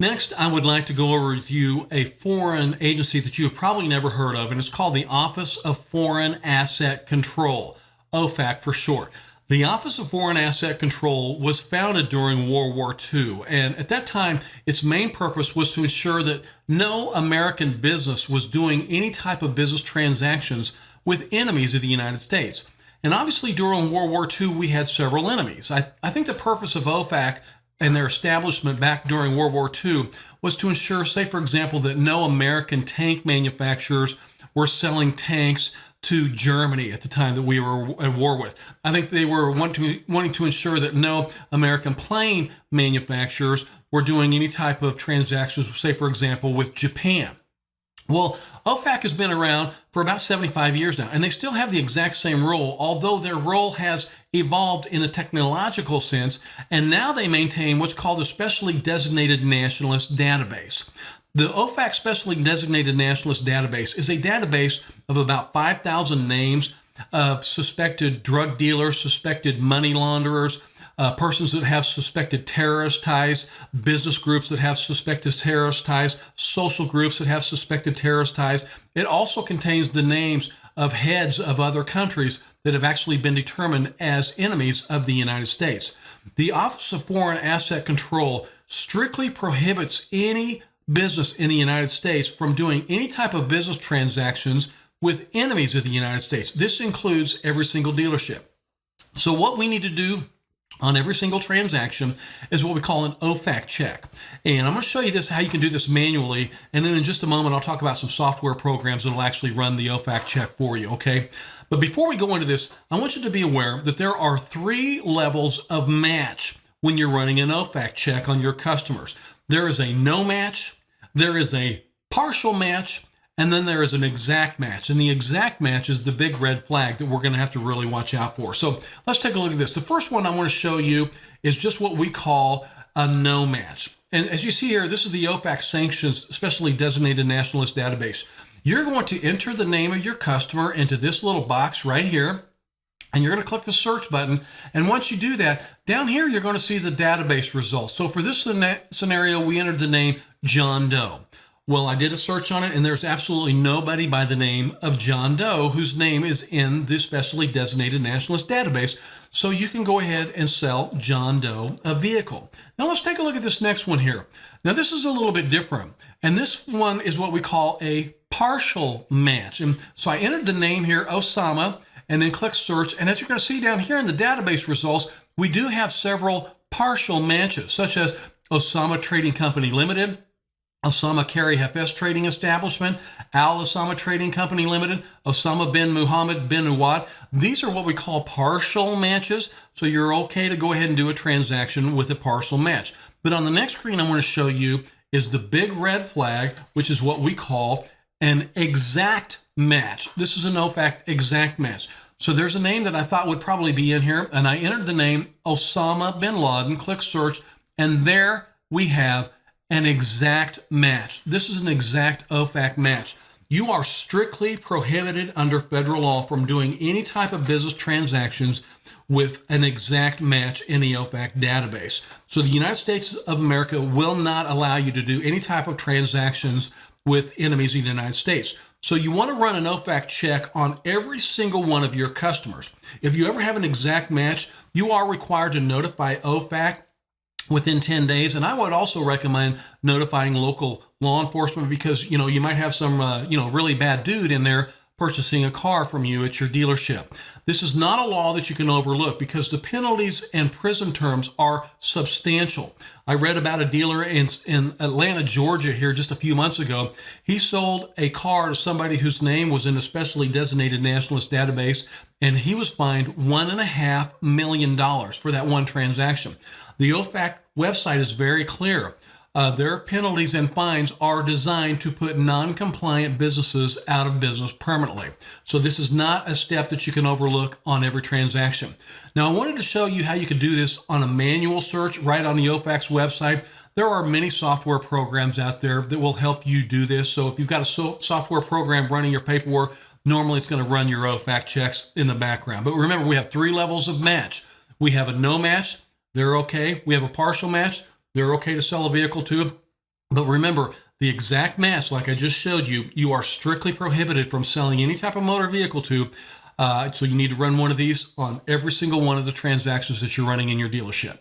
Next, I would like to go over with you a foreign agency that you have probably never heard of, and it's called the Office of Foreign Asset Control, OFAC for short. The Office of Foreign Asset Control was founded during World War II, and at that time, its main purpose was to ensure that no American business was doing any type of business transactions with enemies of the United States. And obviously, during World War II, we had several enemies. I think the purpose of OFAC and their establishment back during World War II was to ensure, say, for example, that no American tank manufacturers were selling tanks to Germany at the time that we were at war with. I think they were wanting to ensure that no American plane manufacturers were doing any type of transactions, say, for example, with Japan. Well, OFAC has been around for about 75 years now, and they still have the exact same role, although their role has evolved in a technological sense, and now they maintain what's called a Specially Designated Nationalist Database. The OFAC Specially Designated Nationalist Database is a database of about 5,000 names of suspected drug dealers, suspected money launderers, persons that have suspected terrorist ties, business groups that have suspected terrorist ties, social groups that have suspected terrorist ties. It also contains the names of heads of other countries that have actually been determined as enemies of the United States. The Office of Foreign Asset Control strictly prohibits any business in the United States from doing any type of business transactions with enemies of the United States. This includes every single dealership. So what we need to do on every single transaction is what we call an OFAC check. And I'm going to show you this, how you can do this manually. And then in just a moment, I'll talk about some software programs that will actually run the OFAC check for you, okay? But before we go into this, I want you to be aware that there are 3 levels of match when you're running an OFAC check on your customers. There is a no match, there is a partial match, and then there is an exact match. And the exact match is the big red flag that we're going to have to really watch out for. So let's take a look at this. The first one I want to show you is just what we call a no match. And as you see here, this is the OFAC Sanctions Specially Designated Nationalist Database. You're going to enter the name of your customer into this little box right here, and you're going to click the search button. And once you do that, down here, you're going to see the database results. So for this scenario, we entered the name John Doe. Well, I did a search on it, and there's absolutely nobody by the name of John Doe whose name is in the Specially Designated Nationalist Database. So you can go ahead and sell John Doe a vehicle. Now let's take a look at this next one here. Now this is a little bit different, and this one is what we call a partial match. And so I entered the name here, Osama, and then click search. And as you're going to see down here in the database results, we do have several partial matches, such as Osama Trading Company Limited, Osama Carry Hafez Trading Establishment, Al Osama Trading Company Limited, Osama bin Muhammad bin Uwad. These are what we call partial matches, so you're okay to go ahead and do a transaction with a partial match. But on the next screen I want to show you is the big red flag, which is what we call an exact match. This is an OFAC exact match. So there's a name that I thought would probably be in here, and I entered the name Osama bin Laden, click search, and there we have an exact match. This is an exact OFAC match. You are strictly prohibited under federal law from doing any type of business transactions with an exact match in the OFAC database. So the United States of America will not allow you to do any type of transactions with enemies of the United States. So you want to run an OFAC check on every single one of your customers. If you ever have an exact match, you are required to notify OFAC within 10 days. And I would also recommend notifying local law enforcement because, you might have some, really bad dude in there purchasing a car from you at your dealership. This is not a law that you can overlook because the penalties and prison terms are substantial. I read about a dealer in Atlanta, Georgia here just a few months ago. He sold a car to somebody whose name was in a specially designated nationalist database, and he was fined $1.5 million for that one transaction. The OFAC website is very clear. Their penalties and fines are designed to put non-compliant businesses out of business permanently. So this is not a step that you can overlook on every transaction. Now, I wanted to show you how you could do this on a manual search right on the OFAC's website. There are many software programs out there that will help you do this. So if you've got a software program running your paperwork, normally it's going to run your OFAC checks in the background. But remember, we have 3 levels of match. We have a no match. They're okay. We have a partial match. They're okay to sell a vehicle to. But remember, the exact match, like I just showed you, you are strictly prohibited from selling any type of motor vehicle to. So you need to run one of these on every single one of the transactions that you're running in your dealership.